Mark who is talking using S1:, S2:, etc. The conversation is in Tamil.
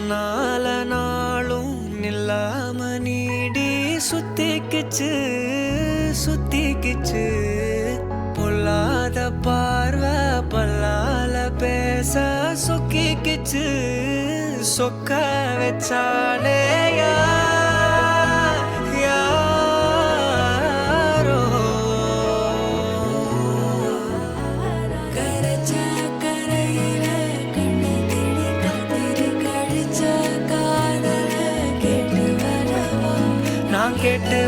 S1: நால நாளும் நில்லாம நீடி சுத்திக்கிச்சு சுத்திக்கிச்சு பொல்லாத பார்வை பல்லால பேச சொக்கிக்கிச்சு சொக்க வச்சாலே யாரோ
S2: கரைச்சா கரையில கண்ணு தேடி காத்திரு கழிச்ச காதல கேட்டு வரவா
S1: நான் கேட்டு